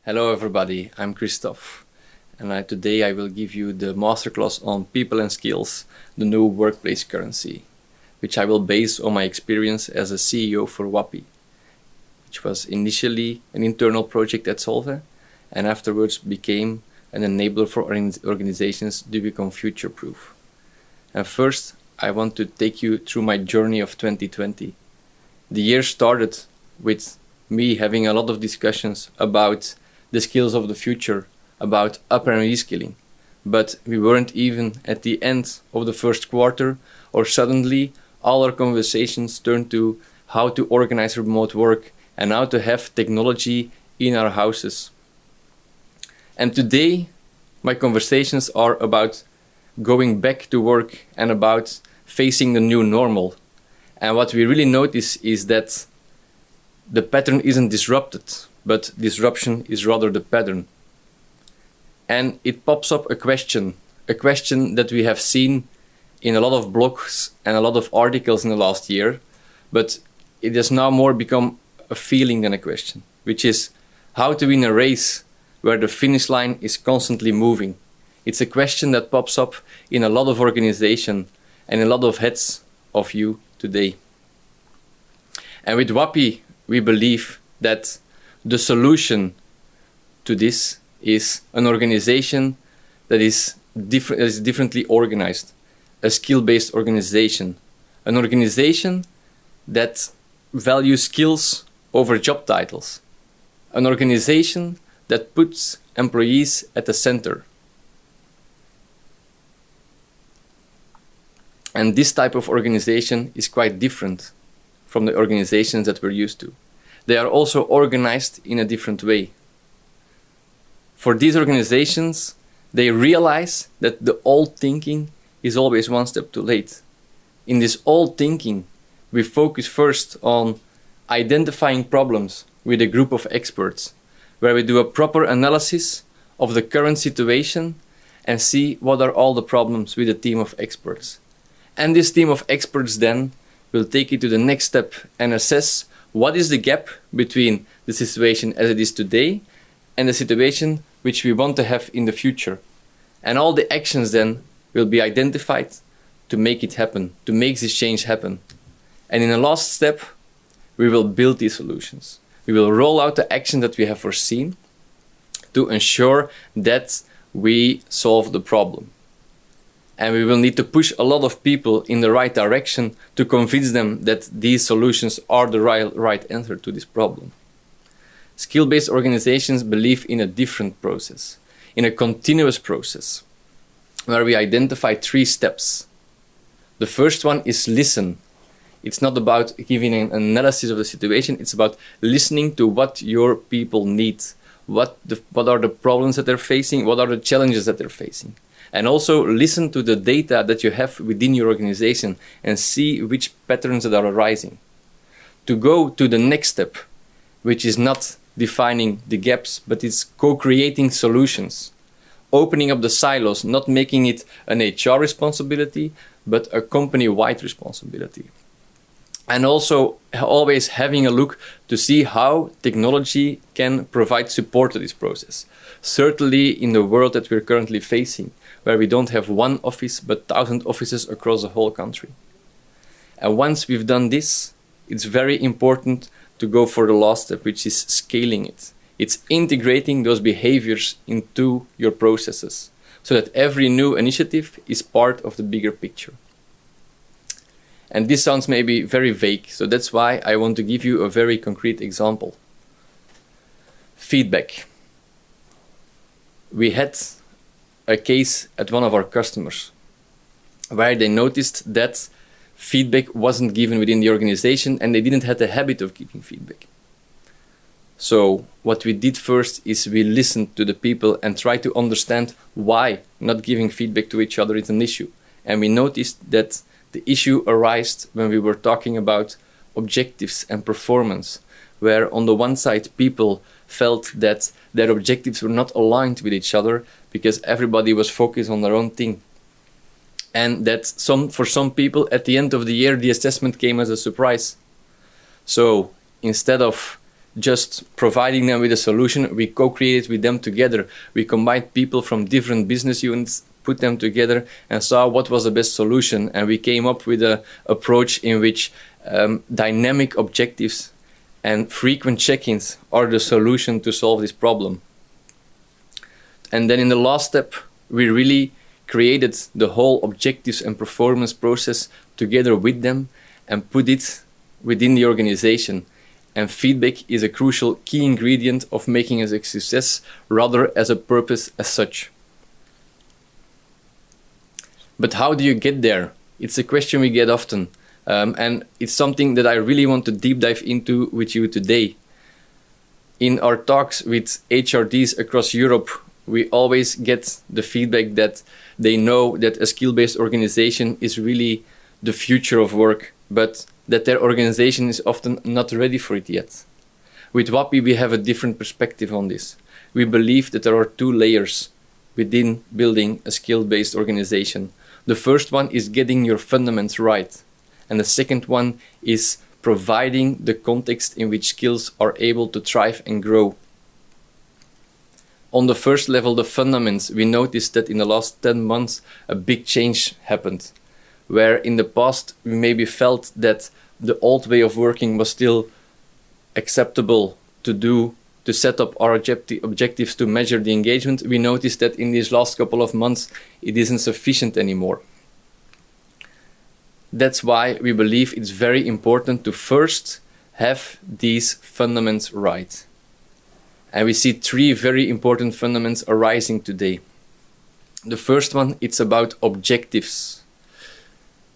Hello everybody, I'm Kristof, and today I will give you the masterclass on people and skills, the new workplace currency, which I will base on my experience as a CEO for huapii, which was initially an internal project at Solve and afterwards became an enabler for organizations to become future-proof. And first, I want to take you through my journey of 2020. The year started with me having a lot of discussions about the skills of the future, about up and reskilling. But we weren't even at the end of the first quarter, or suddenly all our conversations turned to how to organize remote work and how to have technology in our houses. And today, my conversations are about going back to work and about facing the new normal. And what we really notice is that the pattern isn't disrupted, but disruption is rather the pattern. And it pops up a question that we have seen in a lot of blogs and a lot of articles in the last year, but it has now more become a feeling than a question, which is how to win a race where the finish line is constantly moving. It's a question that pops up in a lot of organization and a lot of heads of you today. And with huapii, we believe that the solution to this is an organization that is differently organized, a skill-based organization, an organization that values skills over job titles, an organization that puts employees at the center. And this type of organization is quite different from the organizations that we're used to. They are also organized in a different way. For these organizations, they realize that the old thinking is always one step too late. In this old thinking, we focus first on identifying problems with a group of experts, where we do a proper analysis of the current situation and see what are all the problems with a team of experts. And this team of experts then will take it to the next step and assess what is the gap between the situation as it is today and the situation which we want to have in the future. And all the actions then will be identified to make it happen, to make this change happen. And in the last step, we will build these solutions. We will roll out the action that we have foreseen to ensure that we solve the problem. And we will need to push a lot of people in the right direction to convince them that these solutions are the right answer to this problem. Skill-based organizations believe in a different process, in a continuous process, where we identify 3 steps. The first one is listen. It's not about giving an analysis of the situation, it's about listening to what your people need. What are the problems that they're facing, what are the challenges that they're facing. And also listen to the data that you have within your organization and see which patterns that are arising. To go to the next step, which is not defining the gaps, but it's co-creating solutions. Opening up the silos, not making it an HR responsibility, but a company-wide responsibility. And also always having a look to see how technology can provide support to this process. Certainly in the world that we're currently facing, where we don't have one office, but 1,000 offices across the whole country. And once we've done this, it's very important to go for the last step, which is scaling it. It's integrating those behaviors into your processes, so that every new initiative is part of the bigger picture. And this sounds maybe very vague, so that's why I want to give you a very concrete example. Feedback. We had a case at one of our customers where they noticed that feedback wasn't given within the organization and they didn't have the habit of giving feedback. So what we did first is we listened to the people and tried to understand why not giving feedback to each other is an issue. And we noticed that the issue arose when we were talking about objectives and performance, where on the one side people felt that their objectives were not aligned with each other because everybody was focused on their own thing. And that for some people at the end of the year the assessment came as a surprise. So instead of just providing them with a solution. We co-created with them together. We combined people from different business units, put them together and saw what was the best solution. And we came up with an approach in which dynamic objectives and frequent check-ins are the solution to solve this problem. And then in the last step, we really created the whole objectives and performance process together with them and put it within the organization. And feedback is a crucial key ingredient of making it a success rather as a purpose as such. But how do you get there? It's a question we get often. And it's something that I really want to deep dive into with you today. In our talks with HRDs across Europe, we always get the feedback that they know that a skill-based organization is really the future of work, but that their organization is often not ready for it yet. With huapii, we have a different perspective on this. We believe that there are two layers within building a skill-based organization. The first one is getting your fundamentals right. And the second one is providing the context in which skills are able to thrive and grow. On the first level, the fundamentals, we noticed that in the last 10 months, a big change happened. Where in the past, we maybe felt that the old way of working was still acceptable to do, to set up our objectives to measure the engagement. We noticed that in these last couple of months, it isn't sufficient anymore. That's why we believe it's very important to first have these fundamentals right. And we see three very important fundamentals arising today. The first one, it's about objectives.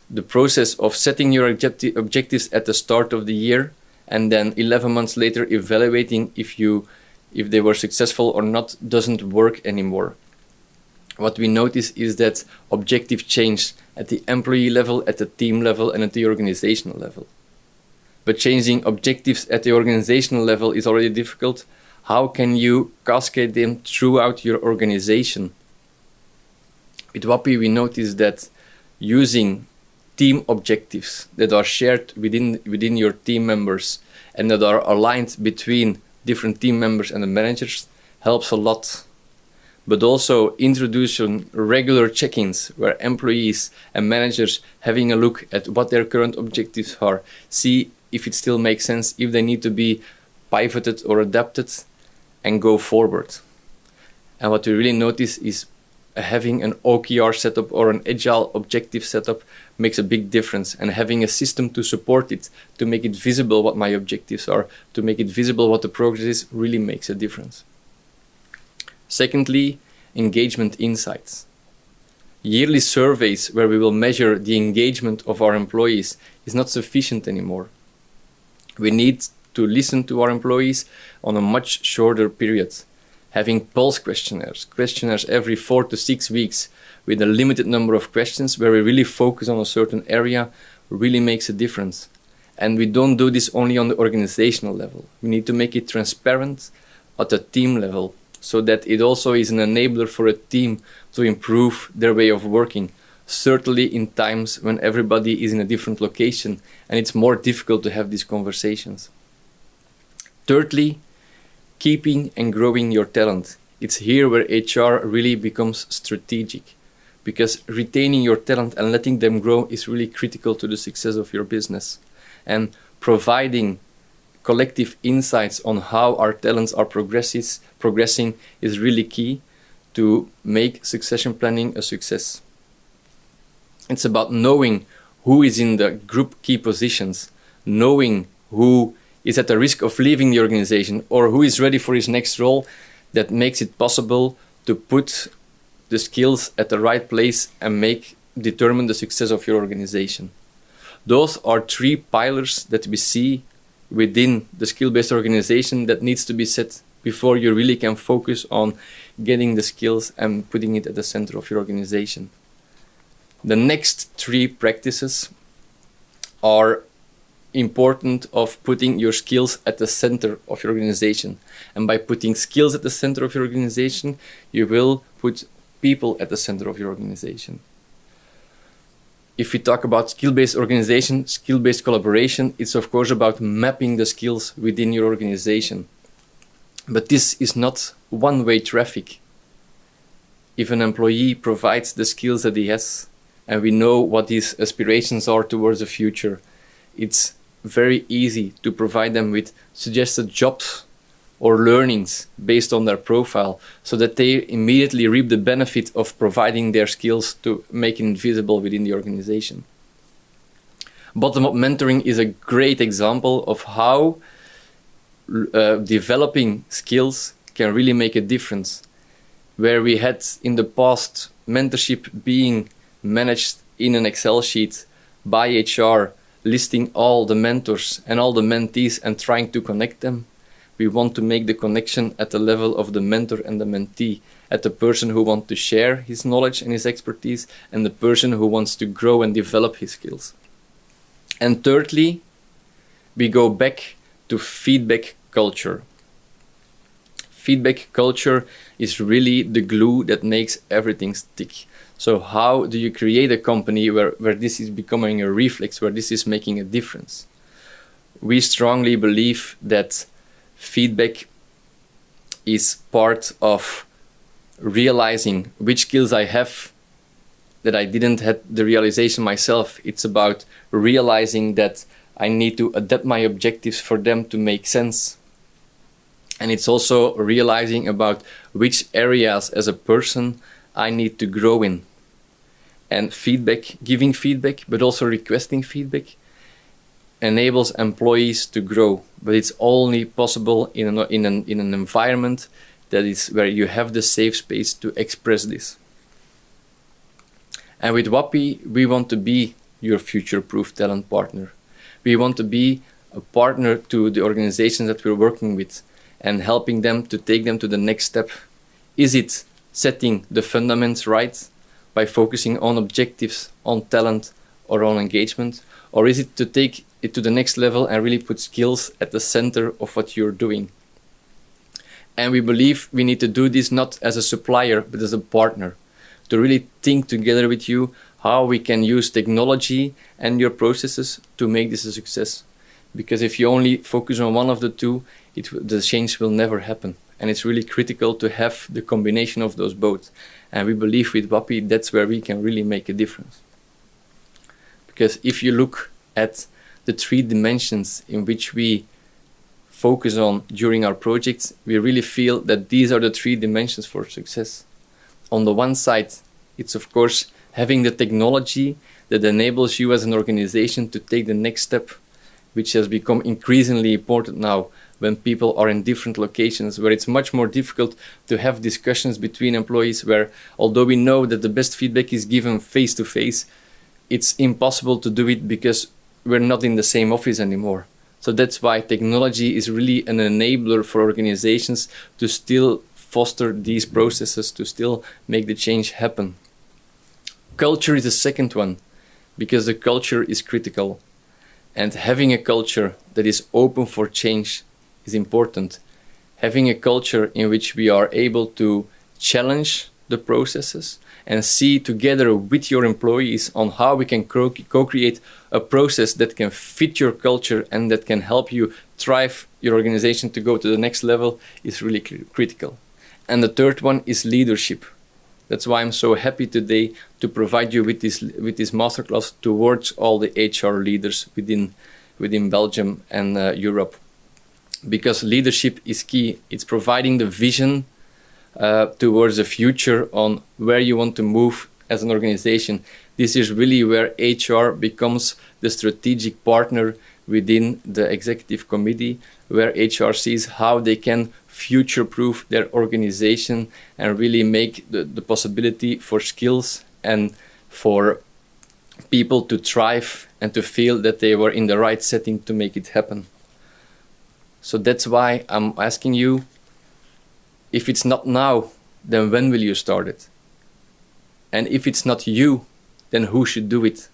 The process of setting your objectives at the start of the year and then 11 months later evaluating if they were successful or not doesn't work anymore. What we notice is that objective change at the employee level, at the team level, and at the organizational level. But changing objectives at the organizational level is already difficult. How can you cascade them throughout your organization? With huapii, we notice that using team objectives that are shared within your team members and that are aligned between different team members and the managers helps a lot. But also introducing regular check-ins where employees and managers having a look at what their current objectives are, see if it still makes sense, if they need to be pivoted or adapted, and go forward. And what we really notice is having an OKR setup or an agile objective setup makes a big difference, and having a system to support it, to make it visible what my objectives are, to make it visible what the progress is, really makes a difference. Secondly, engagement insights. Yearly surveys where we will measure the engagement of our employees is not sufficient anymore. We need to listen to our employees on a much shorter period. Having pulse questionnaires every 4 to 6 weeks with a limited number of questions where we really focus on a certain area really makes a difference. And we don't do this only on the organizational level. We need to make it transparent at the team level, so that it also is an enabler for a team to improve their way of working, certainly in times when everybody is in a different location and it's more difficult to have these conversations. Thirdly, keeping and growing your talent. It's here where HR really becomes strategic, because retaining your talent and letting them grow is really critical to the success of your business. And providing collective insights on how our talents are progressing is really key to make succession planning a success. It's about knowing who is in the group key positions, knowing who is at the risk of leaving the organization or who is ready for his next role, that makes it possible to put the skills at the right place and determine the success of your organization. Those are three pillars that we see within the skill-based organization that needs to be set before you really can focus on getting the skills and putting it at the center of your organization. The next three practices are important of putting your skills at the center of your organization. And by putting skills at the center of your organization, you will put people at the center of your organization. if we talk about skill-based organization, skill-based collaboration, it's of course about mapping the skills within your organization. But this is not one-way traffic. If an employee provides the skills that he has, and we know what his aspirations are towards the future, it's very easy to provide them with suggested jobs or learnings based on their profile, so that they immediately reap the benefit of providing their skills to make it visible within the organization. Bottom-up mentoring is a great example of how developing skills can really make a difference. Where we had in the past mentorship being managed in an Excel sheet by HR, listing all the mentors and all the mentees and trying to connect them, we want to make the connection at the level of the mentor and the mentee, at the person who wants to share his knowledge and his expertise, and the person who wants to grow and develop his skills. And thirdly, we go back to feedback culture. Feedback culture is really the glue that makes everything stick. So how do you create a company where this is becoming a reflex, where this is making a difference? We strongly believe that feedback is part of realizing which skills I have that I didn't have the realization myself. It's about realizing that I need to adapt my objectives for them to make sense. And it's also realizing about which areas as a person I need to grow in. And feedback, giving feedback, but also requesting feedback, enables employees to grow. But it's only possible in an environment that is where you have the safe space to express this. And with huapii, we want to be your future-proof talent partner. We want to be a partner to the organizations that we're working with, and helping them to take them to the next step. Is it setting the fundamentals right by focusing on objectives, on talent, or on engagement? Or is it to take it to the next level and really put skills at the center of what you're doing? And we believe we need to do this not as a supplier, but as a partner, to really think together with you how we can use technology and your processes to make this a success. Because if you only focus on one of the two, the change will never happen. And it's really critical to have the combination of those both. And we believe with huapii, that's where we can really make a difference. Because if you look at the 3 dimensions in which we focus on during our projects, we really feel that these are the 3 dimensions for success. On the one side, it's of course having the technology that enables you as an organization to take the next step, which has become increasingly important now when people are in different locations, where it's much more difficult to have discussions between employees, where although we know that the best feedback is given face to face, it's impossible to do it because we're not in the same office anymore. So that's why technology is really an enabler for organizations to still foster these processes, to still make the change happen. Culture is the second one, because the culture is critical. And having a culture that is open for change is important. Having a culture in which we are able to challenge the processes and see together with your employees on how we can co-create a process that can fit your culture and that can help you drive your organization to go to the next level is really critical. And the third one is leadership. That's why I'm so happy today to provide you with this masterclass towards all the HR leaders within Belgium and Europe. Because leadership is key. It's providing the vision towards the future on where you want to move as an organization. This is really where HR becomes the strategic partner within the executive committee, where HR sees how they can future-proof their organization and really make the possibility for skills and for people to thrive and to feel that they were in the right setting to make it happen. So that's why I'm asking you, if it's not now, then when will you start it? And if it's not you, then who should do it?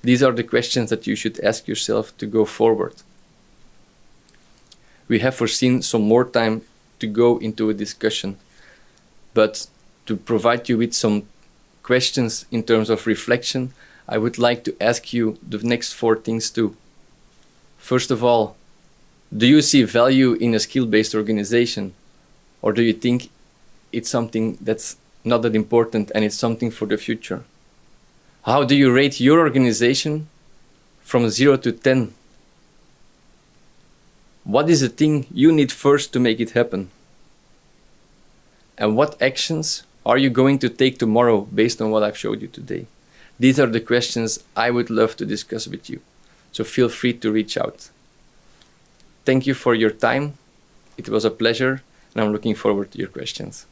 These are the questions that you should ask yourself to go forward. We have foreseen some more time to go into a discussion, but to provide you with some questions in terms of reflection, I would like to ask you the next 4 things too. First of all, do you see value in a skill-based organization? Or do you think it's something that's not that important and it's something for the future? How do you rate your organization from 0 to 10? What is the thing you need first to make it happen? And what actions are you going to take tomorrow based on what I've showed you today? These are the questions I would love to discuss with you. So feel free to reach out. Thank you for your time. It was a pleasure, and I'm looking forward to your questions.